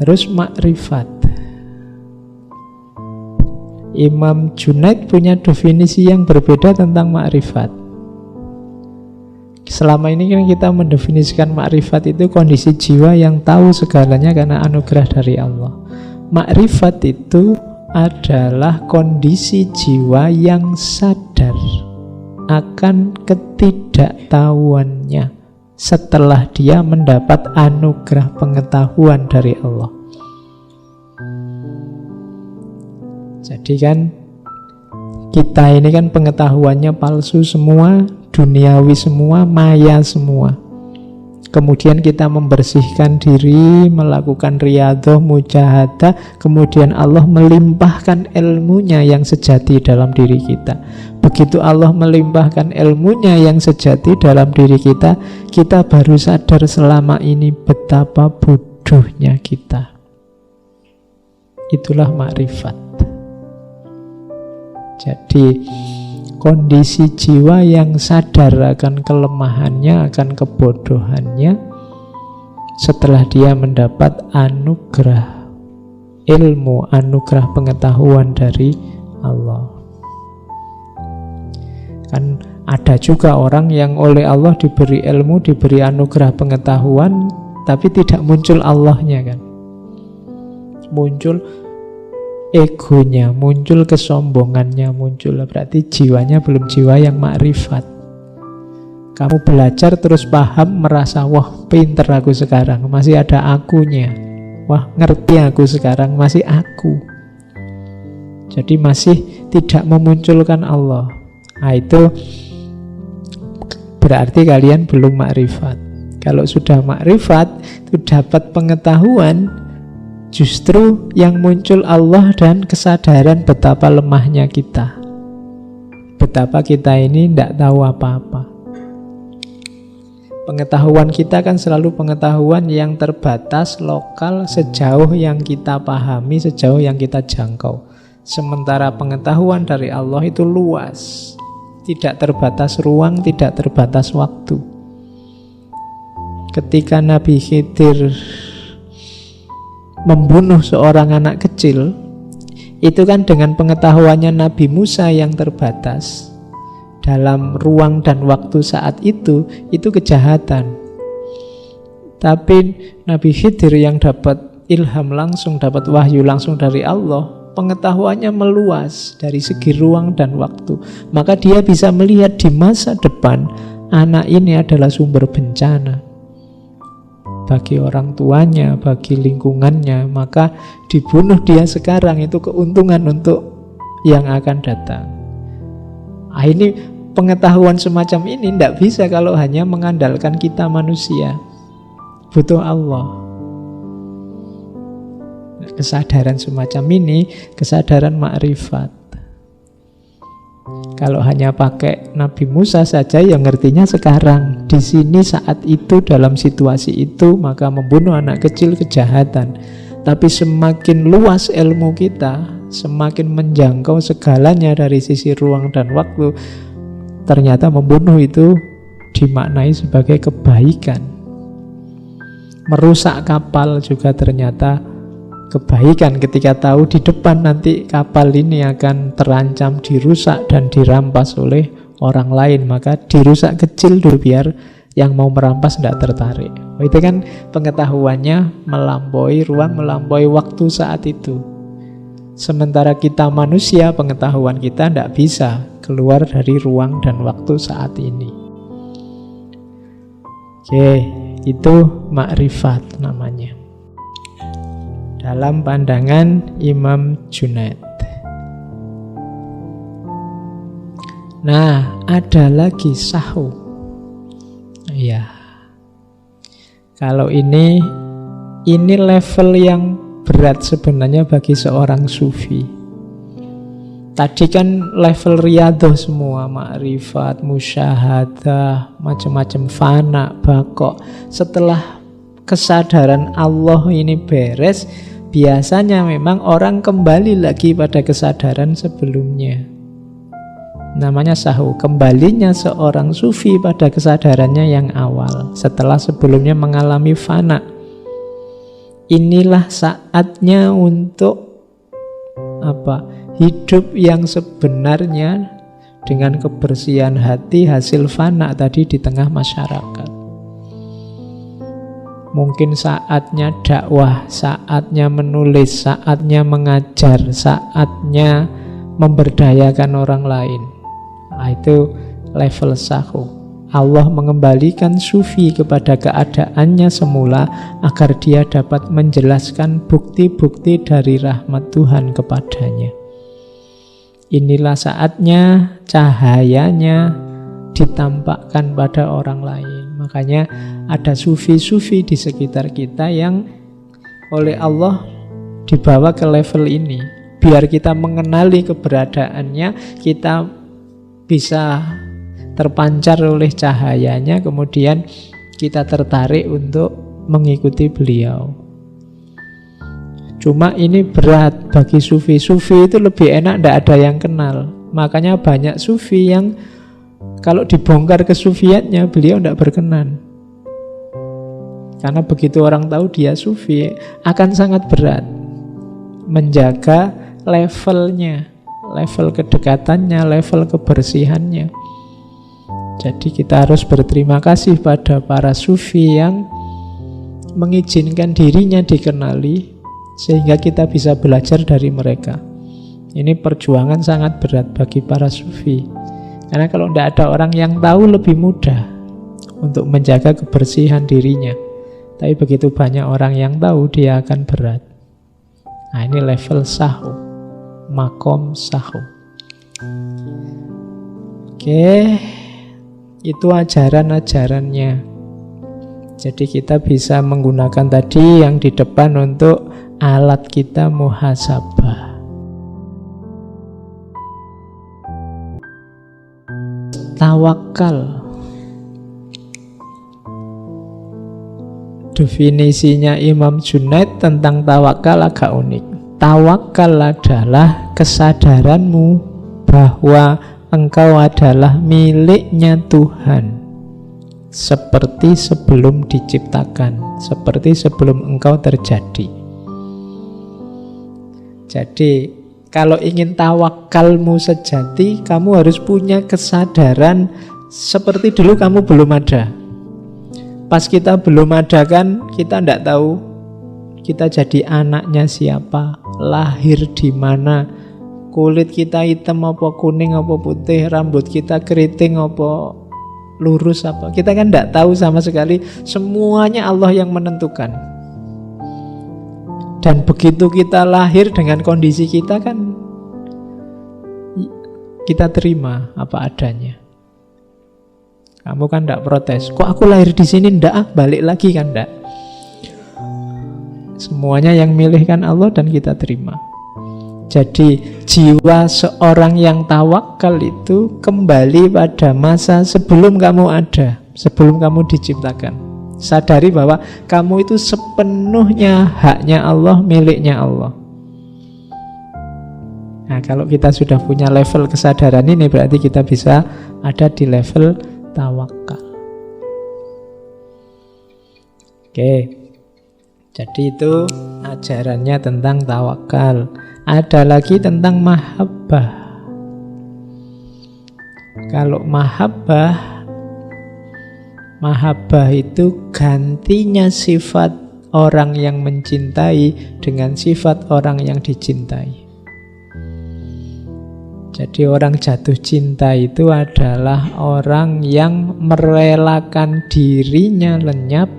Terus makrifat. Imam Junaid punya definisi yang berbeda tentang makrifat. Selama ini kan kita mendefinisikan makrifat itu kondisi jiwa yang tahu segalanya karena anugerah dari Allah. Makrifat itu adalah kondisi jiwa yang sadar akan ketidaktahuannya setelah dia mendapat anugerah pengetahuan dari Allah. Jadi kan kita ini kan pengetahuannya palsu semua, duniawi semua, maya semua. Kemudian kita membersihkan diri, melakukan riyadhah, mujahadah, kemudian Allah melimpahkan ilmunya yang sejati dalam diri kita. Begitu Allah melimpahkan ilmunya yang sejati dalam diri kita, kita baru sadar selama ini betapa bodohnya kita. Itulah makrifat. Jadi kondisi jiwa yang sadar akan kelemahannya, akan kebodohannya setelah dia mendapat anugerah ilmu, anugerah pengetahuan dari Allah. Kan ada juga orang yang oleh Allah diberi ilmu, diberi anugerah pengetahuan, tapi tidak muncul Allahnya kan. Muncul egonya, muncul kesombongannya, muncul, berarti jiwanya belum jiwa yang makrifat. Kamu belajar terus paham, merasa wah pinter aku sekarang, masih ada akunya. Wah ngerti aku sekarang, masih aku. Jadi masih tidak memunculkan Allah. Nah itu berarti kalian belum makrifat. Kalau sudah makrifat, itu dapat pengetahuan, justru yang muncul Allah dan kesadaran betapa lemahnya kita. Betapa kita ini tidak tahu apa-apa. Pengetahuan kita kan selalu pengetahuan yang terbatas, lokal, sejauh yang kita pahami, sejauh yang kita jangkau. Sementara pengetahuan dari Allah itu luas, tidak terbatas ruang, tidak terbatas waktu. Ketika Nabi Khidir membunuh seorang anak kecil, itu kan dengan pengetahuannya Nabi Musa yang terbatas dalam ruang dan waktu saat itu kejahatan. Tapi Nabi Khidir yang dapat ilham langsung, dapat wahyu langsung dari Allah, pengetahuannya meluas dari segi ruang dan waktu. Maka dia bisa melihat di masa depan anak ini adalah sumber bencana bagi orang tuanya, bagi lingkungannya. Maka dibunuh dia sekarang itu keuntungan untuk yang akan datang. Nah, ini pengetahuan semacam ini tidak bisa kalau hanya mengandalkan kita manusia. Butuh Allah. Kesadaran semacam ini, kesadaran makrifat. Kalau hanya pakai Nabi Musa saja, yang ngertinya sekarang, di sini, saat itu, dalam situasi itu, maka membunuh anak kecil kejahatan. Tapi semakin luas ilmu kita, semakin menjangkau segalanya dari sisi ruang dan waktu, ternyata membunuh itu dimaknai sebagai kebaikan. Merusak kapal juga ternyata kebaikan ketika tahu di depan nanti kapal ini akan terancam dirusak dan dirampas oleh orang lain, maka dirusak kecil dulu biar yang mau merampas tidak tertarik. Itu kan pengetahuannya melampaui ruang, melampaui waktu saat itu. Sementara kita manusia, pengetahuan kita tidak bisa keluar dari ruang dan waktu saat ini. Oke, itu makrifat namanya dalam pandangan Imam Junaid. Nah, ada lagi sahu. Ya, kalau ini level yang berat sebenarnya bagi seorang sufi. Tadi kan level riyadhah semua, makrifat, musyahadah, macam-macam, fana, baqo. Setelah kesadaran Allah ini beres, biasanya memang orang kembali lagi pada kesadaran sebelumnya. Namanya sahu, kembalinya seorang sufi pada kesadarannya yang awal setelah sebelumnya mengalami fana. inilah saatnya untuk hidup yang sebenarnya dengan kebersihan hati hasil fana tadi di tengah masyarakat. Mungkin saatnya dakwah, saatnya menulis, saatnya mengajar, saatnya memberdayakan orang lain. Itu level sahu. Allah mengembalikan sufi kepada keadaannya semula agar dia dapat menjelaskan bukti-bukti dari rahmat Tuhan kepadanya. Inilah saatnya cahayanya ditampakkan pada orang lain. Makanya ada sufi-sufi di sekitar kita yang oleh Allah dibawa ke level ini. Biar kita mengenali keberadaannya, kita bisa terpancar oleh cahayanya, kemudian kita tertarik untuk mengikuti beliau. Cuma ini berat bagi sufi. Sufi itu lebih enak, tidak ada yang kenal. Makanya banyak sufi yang kalau dibongkar kesufiannya, beliau tidak berkenan. Karena begitu orang tahu dia sufi, akan sangat berat menjaga levelnya, level kedekatannya, level kebersihannya. Jadi kita harus berterima kasih pada para sufi yang mengizinkan dirinya dikenali, sehingga kita bisa belajar dari mereka. Ini perjuangan sangat berat bagi para sufi. Karena kalau tidak ada orang yang tahu, lebih mudah untuk menjaga kebersihan dirinya. Tapi begitu banyak orang yang tahu, dia akan berat. Nah, ini level sahu, makom sahu. Oke, itu ajaran-ajarannya. Jadi kita bisa menggunakan tadi yang di depan untuk alat kita muhasabah. Tawakal. Definisinya Imam Junaid tentang tawakal agak unik. Tawakal adalah kesadaranmu bahwa engkau adalah miliknya Tuhan, seperti sebelum diciptakan, seperti sebelum engkau terjadi. Jadi kalau ingin tawakalmu sejati, kamu harus punya kesadaran seperti dulu kamu belum ada. Pas kita belum ada kan, kita tidak tahu kita jadi anaknya siapa, lahir di mana, kulit kita hitam apa kuning apa putih, rambut kita keriting apa lurus apa. Kita kan tidak tahu sama sekali. Semuanya Allah yang menentukan. Dan begitu kita lahir dengan kondisi kita kan, kita terima apa adanya. Kamu kan tidak protes. Kok aku lahir di sini? Tidak, balik lagi kan tidak. Semuanya yang milih kan Allah dan kita terima. Jadi jiwa seorang yang tawakal itu kembali pada masa sebelum kamu ada, sebelum kamu diciptakan. Sadari bahwa kamu itu sepenuhnya haknya Allah, miliknya Allah. Nah, kalau kita sudah punya level kesadaran ini, berarti kita bisa ada di level tawakal. Oke, jadi itu ajarannya tentang tawakal. Ada lagi tentang mahabbah. Kalau mahabbah itu gantinya sifat orang yang mencintai dengan sifat orang yang dicintai. Jadi orang jatuh cinta itu adalah orang yang merelakan dirinya lenyap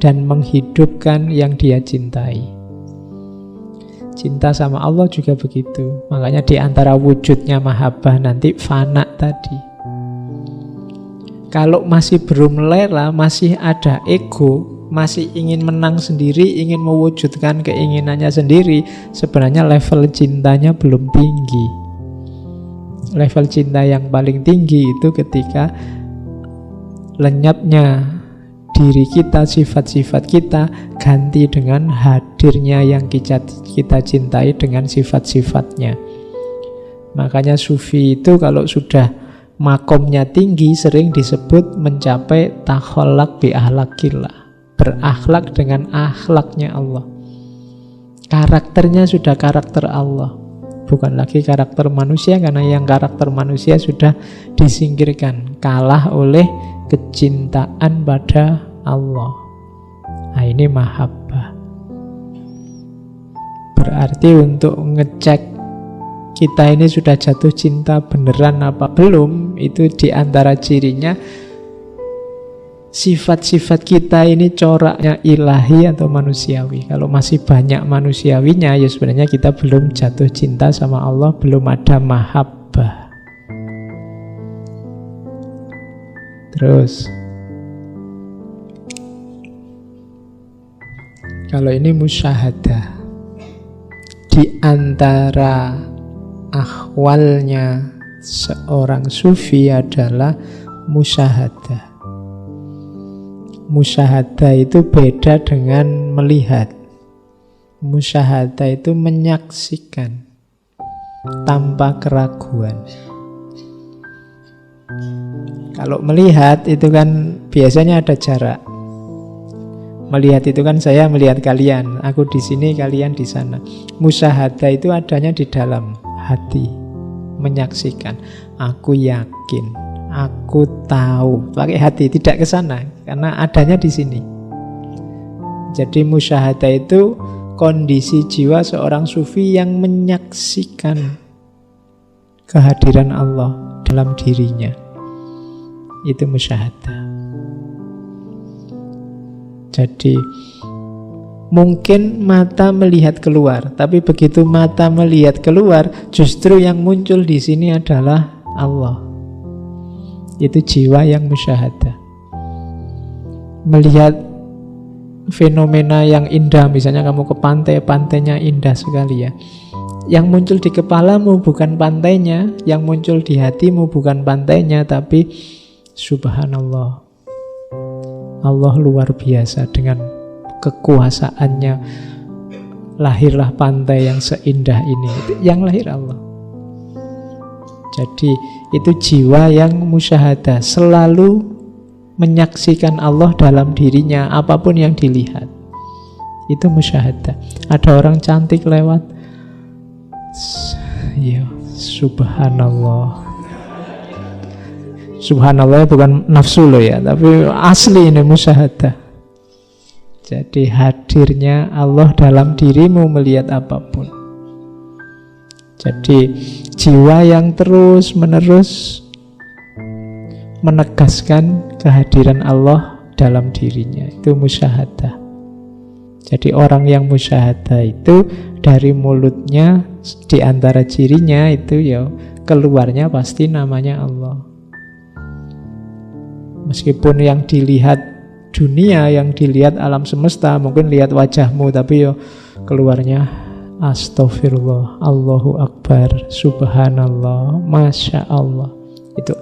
dan menghidupkan yang dia cintai. Cinta sama Allah juga begitu. Makanya di antara wujudnya mahabbah nanti fana tadi. Kalau masih belum rela, masih ada ego, masih ingin menang sendiri, ingin mewujudkan keinginannya sendiri, sebenarnya level cintanya belum tinggi. Level cinta yang paling tinggi itu ketika lenyapnya diri kita, sifat-sifat kita, ganti dengan hadirnya yang kita cintai dengan sifat-sifatnya. Makanya sufi itu kalau sudah makomnya tinggi sering disebut mencapai takholak bi ahlakillah, berakhlak dengan akhlaknya Allah. Karakternya sudah karakter Allah, bukan lagi karakter manusia, karena yang karakter manusia sudah disingkirkan, kalah oleh kecintaan pada Allah. Nah, ini mahabbah. Berarti untuk ngecek kita ini sudah jatuh cinta beneran apa belum, itu diantara cirinya sifat-sifat kita ini coraknya ilahi atau manusiawi. Kalau masih banyak manusiawinya, ya sebenarnya kita belum jatuh cinta sama Allah, belum ada mahabbah. Terus kalau ini musyahadah, di antara ahwalnya seorang sufi adalah musyahadah. Musyahadah itu beda dengan melihat. Musyahadah itu menyaksikan tanpa keraguan. Kalau melihat itu kan biasanya ada jarak. Melihat itu kan saya melihat kalian, aku di sini, kalian di sana. Musyahadah itu adanya di dalam hati, menyaksikan. Aku yakin, aku tahu, pakai hati, tidak ke sana, karena adanya di sini. Jadi musyahadah itu kondisi jiwa seorang sufi yang menyaksikan kehadiran Allah dalam dirinya. Itu musyahadah. Jadi mungkin mata melihat keluar, tapi begitu mata melihat keluar, justru yang muncul di sini adalah Allah. Itu jiwa yang musyahadah. Melihat fenomena yang indah, misalnya kamu ke pantai, pantainya indah sekali ya. Yang muncul di kepalamu bukan pantainya, yang muncul di hatimu bukan pantainya, tapi subhanallah, Allah luar biasa dengan kekuasaannya. Lahirlah pantai yang seindah ini. Yang lahir Allah. Jadi itu jiwa yang musyahadah, selalu menyaksikan Allah dalam dirinya, apapun yang dilihat. Itu musyahadah. Ada orang cantik lewat, ya subhanallah. Subhanallah bukan nafsu loh ya, tapi asli ini musyahadah. Jadi hadirnya Allah dalam dirimu melihat apapun. Jadi jiwa yang terus menerus menegaskan kehadiran Allah dalam dirinya, itu musyahadah. Jadi orang yang musyahadah itu dari mulutnya, di antara cirinya itu ya keluarnya pasti namanya Allah. Meskipun yang dilihat dunia, yang dilihat alam semesta, mungkin lihat wajahmu, tapi yo keluarnya astagfirullah, Allahu Akbar, subhanallah, masya Allah. Itu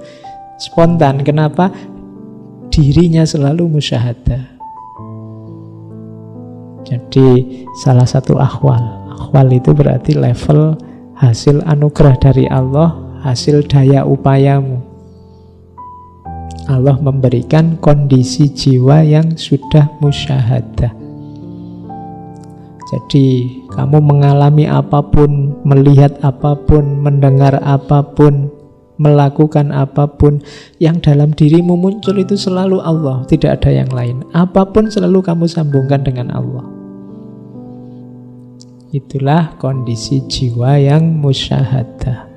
spontan. Kenapa? Dirinya selalu musyahadah. Jadi salah satu akhwal. Akhwal itu berarti level hasil anugerah dari Allah, hasil daya upayamu. Allah memberikan kondisi jiwa yang sudah musyahadah. Jadi kamu mengalami apapun, melihat apapun, mendengar apapun, melakukan apapun, yang dalam dirimu muncul itu selalu Allah, tidak ada yang lain. Apapun selalu kamu sambungkan dengan Allah. Itulah kondisi jiwa yang musyahadah.